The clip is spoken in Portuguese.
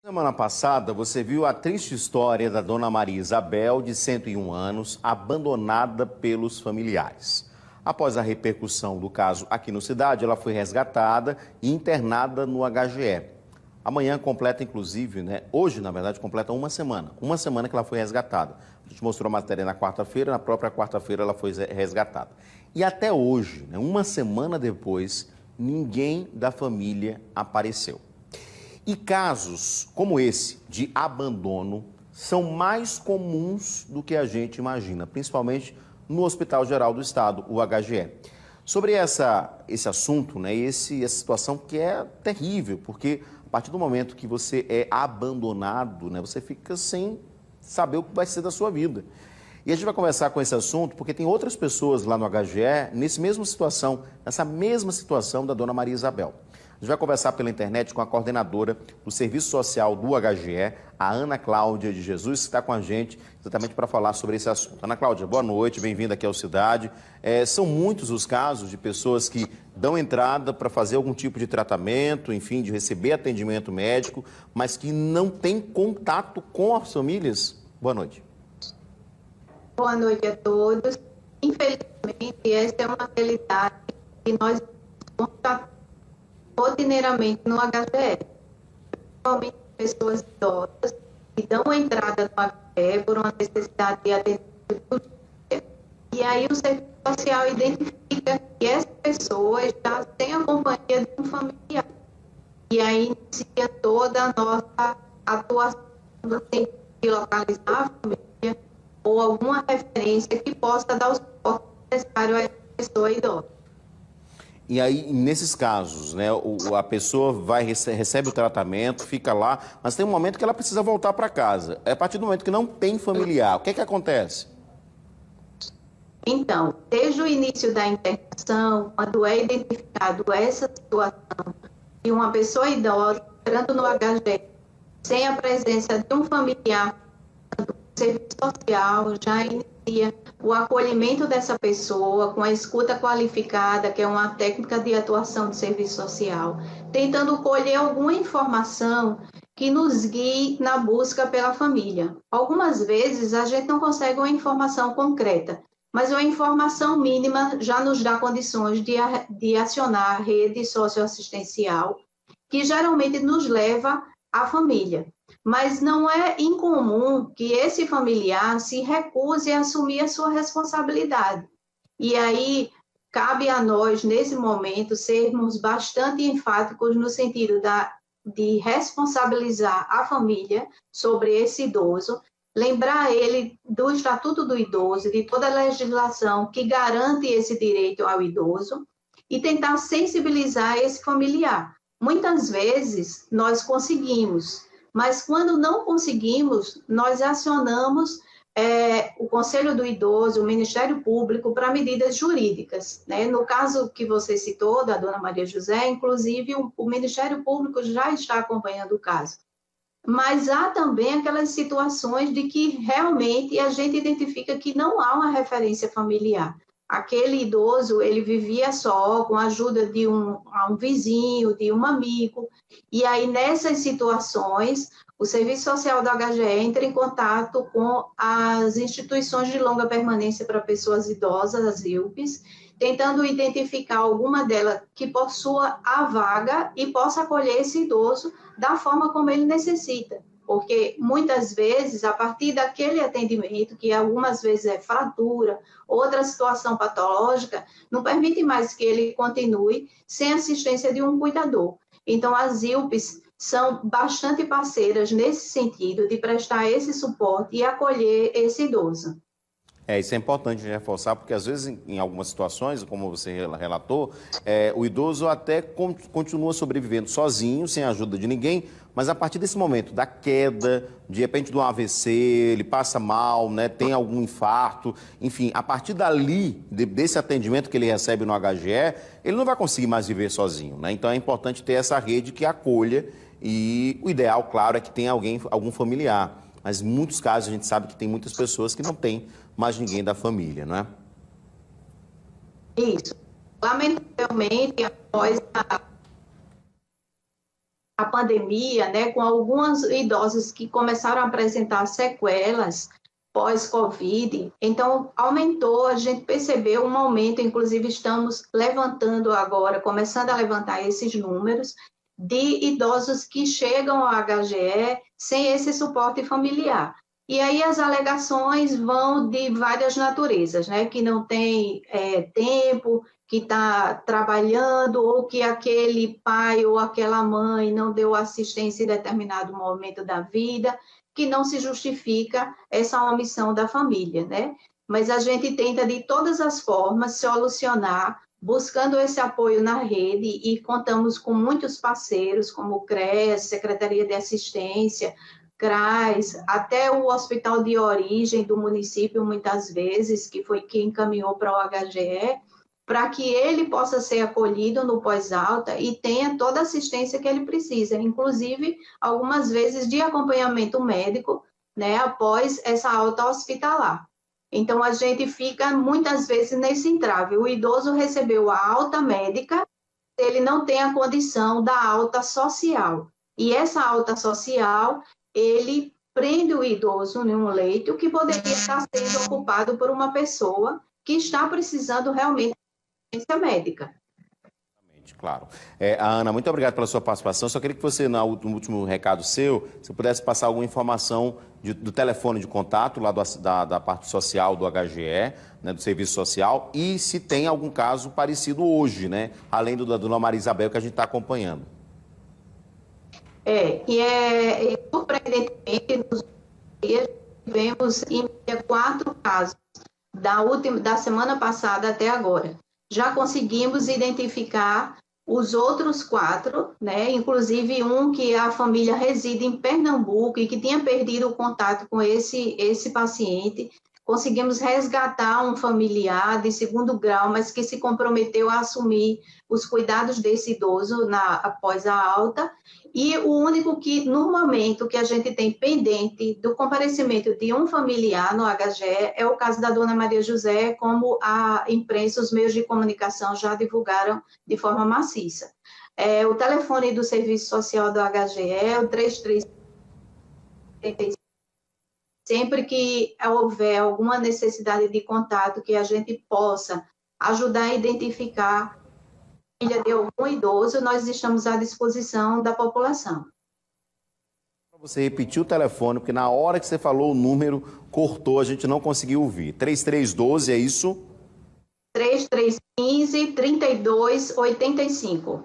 Semana passada, você viu a triste história da dona Maria Isabel, de 101 anos, abandonada pelos familiares. Após a repercussão do caso aqui no Cidade, ela foi resgatada e internada no HGE. Amanhã completa, inclusive, hoje, na verdade, completa uma semana. Uma semana que ela foi resgatada. A gente mostrou a matéria na quarta-feira, na própria quarta-feira ela foi resgatada. E até hoje, uma semana depois, ninguém da família apareceu. E casos como esse, de abandono, são mais comuns do que a gente imagina, principalmente no Hospital Geral do Estado, o HGE. Sobre esse assunto, essa situação que é terrível, porque a partir do momento que você é abandonado, você fica sem saber o que vai ser da sua vida. E a gente vai conversar com esse assunto porque tem outras pessoas lá no HGE nessa mesma situação da dona Maria Isabel. A gente vai conversar pela internet com a coordenadora do Serviço Social do HGE, a Ana Cláudia de Jesus, que está com a gente exatamente para falar sobre esse assunto. Ana Cláudia, boa noite, bem-vinda aqui ao Cidade. São muitos os casos de pessoas que dão entrada para fazer algum tipo de tratamento, enfim, de receber atendimento médico, mas que não têm contato com as famílias. Boa noite. Boa noite a todos. Infelizmente, essa é uma realidade que nós constatamos rotineiramente no HGE, principalmente pessoas idosas que dão entrada no HGE por uma necessidade de atendimento. E aí o serviço social identifica que essa pessoa está sem a companhia de um familiar. E aí inicia toda a nossa atuação no sentido de localizar a família ou alguma referência que possa dar o suporte necessário a essa pessoa idosa. E aí, nesses casos, a pessoa recebe o tratamento, fica lá, mas tem um momento que ela precisa voltar para casa. A partir do momento que não tem familiar, o que é que acontece? Então, desde o início da internação, quando é identificado essa situação de uma pessoa idosa entrando no HGE sem a presença de um familiar, o serviço social já inicia o acolhimento dessa pessoa com a escuta qualificada, que é uma técnica de atuação do serviço social, tentando colher alguma informação que nos guie na busca pela família. Algumas vezes a gente não consegue uma informação concreta, mas uma informação mínima já nos dá condições de acionar a rede socioassistencial, que geralmente nos leva à família. Mas não é incomum que esse familiar se recuse a assumir a sua responsabilidade. E aí, cabe a nós, nesse momento, sermos bastante enfáticos no sentido de responsabilizar a família sobre esse idoso, lembrar ele do Estatuto do Idoso, de toda a legislação que garante esse direito ao idoso e tentar sensibilizar esse familiar. Muitas vezes, nós conseguimos, mas quando não conseguimos, nós acionamos o Conselho do Idoso, o Ministério Público, para medidas jurídicas. No caso que você citou, da dona Maria José, inclusive o Ministério Público já está acompanhando o caso. Mas há também aquelas situações de que realmente a gente identifica que não há uma referência familiar. Aquele idoso, ele vivia só, com a ajuda de um vizinho, de um amigo, e aí nessas situações, o Serviço Social do HGE entra em contato com as instituições de longa permanência para pessoas idosas, as ILPs, tentando identificar alguma delas que possua a vaga e possa acolher esse idoso da forma como ele necessita. Porque muitas vezes, a partir daquele atendimento, que algumas vezes é fratura, outra situação patológica, não permite mais que ele continue sem assistência de um cuidador. Então, as ILPs são bastante parceiras nesse sentido de prestar esse suporte e acolher esse idoso. Isso é importante reforçar, porque às vezes, em algumas situações, como você relatou, o idoso até continua sobrevivendo sozinho, sem a ajuda de ninguém, mas a partir desse momento da queda, de repente de um AVC, ele passa mal, tem algum infarto, enfim, a partir dali, desse atendimento que ele recebe no HGE, ele não vai conseguir mais viver sozinho, Então é importante ter essa rede que acolha e o ideal, claro, é que tenha algum familiar. Mas em muitos casos a gente sabe que tem muitas pessoas que não têm mais ninguém da família, não é? Isso. Lamentavelmente, após a pandemia, né, com alguns idosos que começaram a apresentar sequelas pós-Covid, então aumentou, a gente percebeu um aumento, inclusive estamos levantando agora, começando a levantar esses números de idosos que chegam ao HGE sem esse suporte familiar. E aí as alegações vão de várias naturezas, né? Que não tem tempo, que está trabalhando, ou que aquele pai ou aquela mãe não deu assistência em determinado momento da vida, que não se justifica essa omissão da família, né? Mas a gente tenta de todas as formas solucionar, buscando esse apoio na rede, e contamos com muitos parceiros, como o CRES, Secretaria de Assistência, CRAS, até o hospital de origem do município, muitas vezes, que foi quem encaminhou para o HGE, para que ele possa ser acolhido no pós-alta e tenha toda a assistência que ele precisa, inclusive, algumas vezes, de acompanhamento médico, né, após essa alta hospitalar. Então, a gente fica, muitas vezes, nesse entrave. O idoso recebeu a alta médica, ele não tem a condição da alta social. E essa alta social, ele prende o idoso em um leito que poderia estar sendo ocupado por uma pessoa que está precisando realmente de assistência médica. Claro. Ana, muito obrigado pela sua participação. Só queria que você, no último recado seu, se pudesse passar alguma informação do telefone de contato lá da parte social do HGE, né, do Serviço Social, e se tem algum caso parecido hoje, né, além do da Dona Maria Isabel que a gente está acompanhando. Surpreendentemente, nos dias tivemos em média 4 casos da semana passada até agora. Já conseguimos identificar os outros 4, né? Inclusive um que a família reside em Pernambuco e que tinha perdido o contato com esse paciente. Conseguimos resgatar um familiar de 2º grau, mas que se comprometeu a assumir os cuidados desse idoso após a alta. E o único que, no momento que a gente tem pendente do comparecimento de um familiar no HGE, é o caso da Dona Maria José, como a imprensa, os meios de comunicação já divulgaram de forma maciça. O telefone do Serviço Social do HGE é o 3375. Sempre que houver alguma necessidade de contato que a gente possa ajudar a identificar a família de algum idoso, nós estamos à disposição da população. Você repetiu o telefone, porque na hora que você falou o número, cortou, a gente não conseguiu ouvir. 3312, é isso? 3315-3285.